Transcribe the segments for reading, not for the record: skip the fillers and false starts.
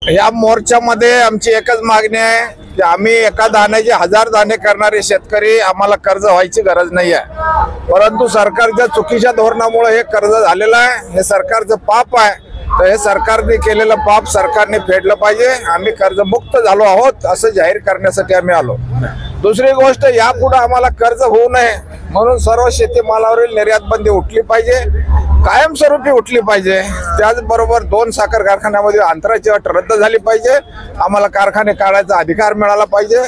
या मोर्चामध्ये आमची एकच मागणी आहे की आम्ही एका दाण्याचे 1000 दाणे करणारे शेतकरी, आम्हाला कर्ज व्हायची गरज नाही आहे, परंतु सरकारच्या चुकीच्या धोरणामुळे हे कर्ज झालेलं आहे। हे सरकारचं पाप आहे, तर हे सरकारने केलेलं पाप सरकारने फेडलं पाहिजे। आम्ही कर्जमुक्त झालो आहोत असं जाहीर करण्यासाठी आम्ही आलो। दुसरी गोष्ट, यापुढे आम्हाला कर्ज होऊ नये म्हणून सर्व शेतीमालावरील निर्यात बंदी उठली पाहिजे, कायमस्वरूपी उठली पाहिजे। त्याचबरोबर 2 साखर कारखान्यामध्ये अंतराची अट रद्द झाली पाहिजे। आम्हाला कारखाने काढायचा अधिकार मिळाला पाहिजे।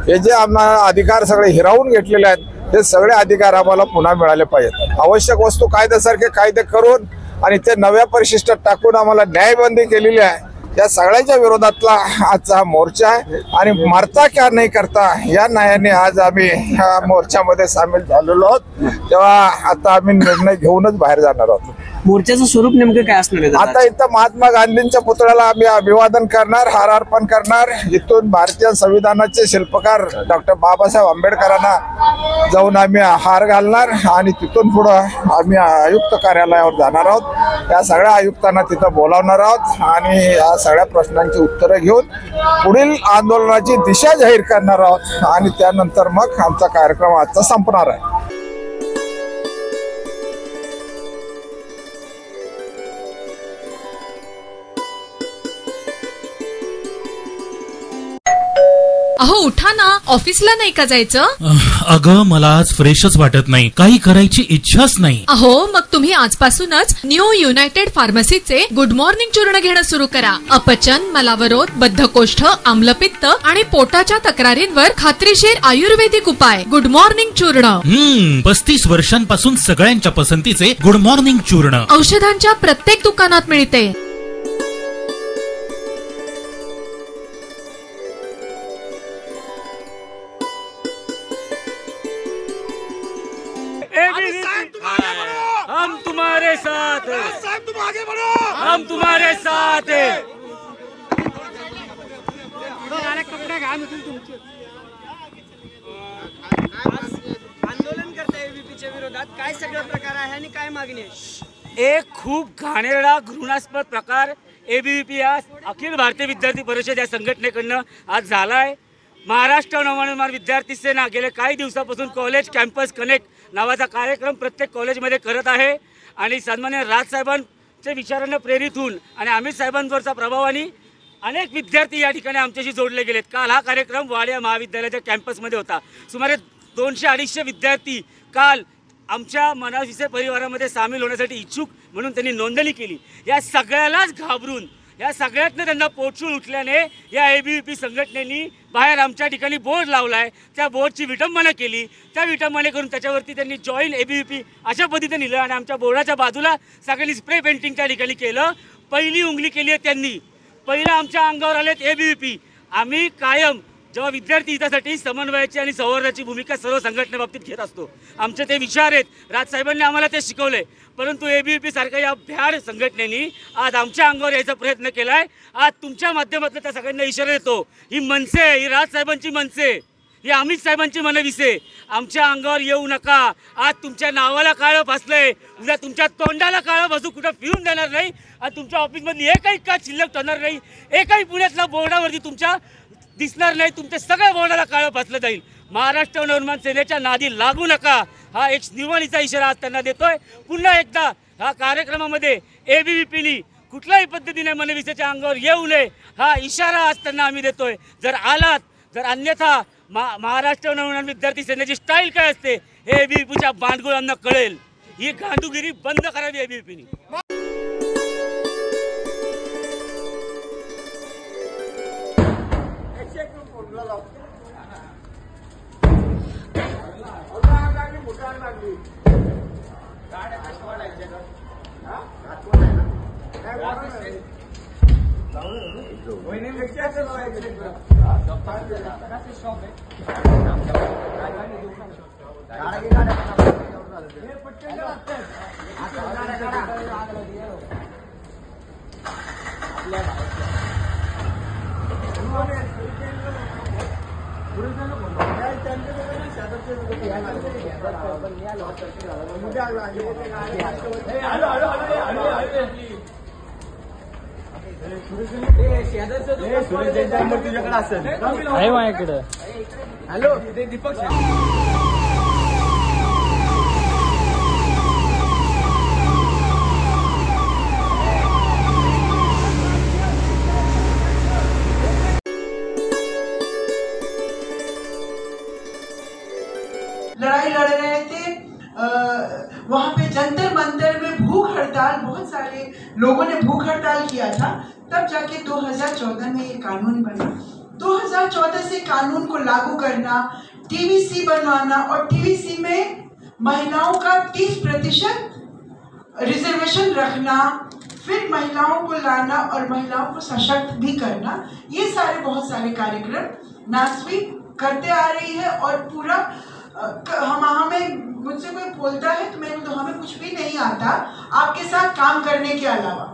हे जे आम्हाला अधिकार सगळे हिरावून घेतलेले आहेत ते सगळे अधिकार आम्हाला पुन्हा मिळाले पाहिजेत। आवश्यक वस्तू कायद्यासारखे कायदे करून आणि ते नव्या परिशिष्टात टाकून आम्हाला न्यायबंदी केलेली आहे। या सगळ्याच्या विरोधातला आजचा हा मोर्चा आहे आणि मरता क्या नाही करता या न्यायाने आज आम्ही ह्या मोर्चामध्ये सामील झालेलो आहोत। तेव्हा आता आम्ही निर्णय घेऊनच बाहेर जाणार आहोत। मोर्चाचं स्वरूप नेमकं काय असणार आहे? आता इथं महात्मा गांधींच्या पुतळ्याला आम्ही अभिवादन करणार, हार अर्पण करणार। इथून भारतीय संविधानाचे शिल्पकार डॉक्टर बाबासाहेब आंबेडकरांना जाऊन आम्ही हार घालणार आणि तिथून पुढं आम्ही आयुक्त कार्यालयावर जाणार आहोत। या सगळ्या आयुक्तांना तिथं बोलावणार आहोत आणि या सगळ्या प्रश्नांची उत्तरं घेऊन पुढील आंदोलनाची दिशा जाहीर करणार आहोत आणि त्यानंतर मग आमचा कार्यक्रम आजचा संपणार आहे। अहो उठा ना, ऑफिसला नाही का जायचं? अगं मला आज फ्रेशच वाटत नाही, काही करायची इच्छाच नाही। अहो मग तुम्ही आजपासूनच न्यू युनायटेड फार्मसीचे गुड मॉर्निंग चूर्ण घेणं सुरू करा। अपचन, मलावरोध, बद्धकोष्ठ, आम्लपित्त आणि पोटाच्या तक्रारींवर खात्रीशीर आयुर्वेदिक उपाय गुड मॉर्निंग चूर्ण। 35 वर्षांपासून सगळ्यांच्या पसंतीचे गुड मॉर्निंग चूर्ण औषधांच्या प्रत्येक दुकानात मिळते। हम तुम्हारे साथ हैं, तुम आगे बढ़ो, हम तुम्हारे साथ हैं। आंदोलन करताय एबीपीच्या विरोधात, काय सगळं प्रकार आहे आणि काय मागणी आहे? एक खूप घाणेरडा घृणास्पद प्रकार एबीवीपी या अखिल भारतीय विद्यार्थी परिषद या संघटनेकडनं आज झालाय। महाराष्ट्र नवनिर्माण विद्यार्थी सेना गेले काही दिवसापासून कॉलेज कॅम्पस कनेक्ट नावाचा कार्यक्रम प्रत्येक कॉलेजमध्ये करत आहे आणि सन्माननीय राजसाहेबांच्या विचारांना प्रेरित होऊन आणि अमित साहेबांवरचा प्रभावाने अनेक विद्यार्थी या ठिकाणी आमच्याशी जोडले गेलेत। काल हा कार्यक्रम वाडिया महाविद्यालयाच्या कॅम्पसमध्ये होता। सुमारे 200-250 विद्यार्थी काल आमच्या मनाविसे परिवारामध्ये सामील होण्यासाठी इच्छुक म्हणून त्यांनी नोंदणी केली। या सगळ्यालाच घाबरून, या सगळ्यातनं त्यांना पोटशूळ उठल्याने या एबीवीपी संघटनेनी बाहेर आमच्या ठिकाणी बोर्ड लावलाय। त्या बोर्डची विटंबना केली। त्या विटंबने करून त्याच्यावरती त्यांनी जॉईन एबीवीपी अशा पद्धतीने लिहिलं आणि आमच्या बोर्डाच्या बाजूला सगळ्यांनी स्प्रे पेंटिंग त्या ठिकाणी केलं। पहिली उंगली केली आहे त्यांनी, पहिलं आमच्या अंगावर आलेत एबीवीपी। आम्ही कायम जेव्हा विद्यार्थी हितासाठी समन्वयाची आणि संवर्धनाची भूमिका सर्व संघटनेबाबतीत घेत असतो। आमचे ते विचार आहेत, राजसाहेबांनी आम्हाला ते शिकवले, परंतु एबीवीपी सारख्या या भ्याड संघटनेनी आज आमच्या अंगावर यायचा प्रयत्न केलाय। आज तुमच्या माध्यमातून त्या सगळ्यांना इशारा देतो, ही मनसे, ही राजसाहेबांची मनसे, ही अमित साहेबांची मनविसे, आमच्या अंगावर येऊ नका। आज तुमच्या नावाला काळं फासलंय, उद्या तुमच्या तोंडाला काळं फासू कुठं फिरून देणार नाही आणि तुमच्या ऑफिसमधली एकही का शिल्लक ठरणार नाही, एकही पुण्यातल्या बोर्डावरती तुमच्या दिसणार नाही, तुमच्या सगळ्या बोर्डाला काळं फासलं जाईल। महाराष्ट्र नवनिर्माण सेनेच्या नादी लागू नका, हा एक निर्वाणीचा इशारा आज त्यांना देतोय। पुन्हा एकदा हा कार्यक्रमामध्ये एबीवीपीनी कुठल्याही पद्धतीने मनविसेच्या अंगावर येऊ नये हा इशारा आज त्यांना आम्ही देतोय। जर आलात, जर अन्यथा महाराष्ट्र नवनिर्माण विद्यार्थी सेनेची स्टाईल काय असते हे एबीवीपीच्या बांडगुळांना कळेल। ही गांडूगिरी बंद करावी एबीवीपीनी। आहे माझ्याकडं. हॅलो ते दीपक लड़ाई लड़ रहे थे वहाँ पे जंतर मंतर में भूख हड़ताल, बहुत सारे लोगों ने भूख हड़ताल किया था। तब जाके 2014 में ये कानून बना। 2014 से कानून को लागू करना, टीवीसी बनवाना और टीवीसी में महिलाओं का 30% रिजर्वेशन रखना, फिर महिलाओं को लाना और महिलाओं को सशक्त भी करना, ये सारे बहुत सारे कार्यक्रम नासवी करते आ रही है। और पूरा हमें मुझसे कोई बोलता है तो मैं हमें कुछ भी नहीं आता आपके साथ काम करने के अलावा।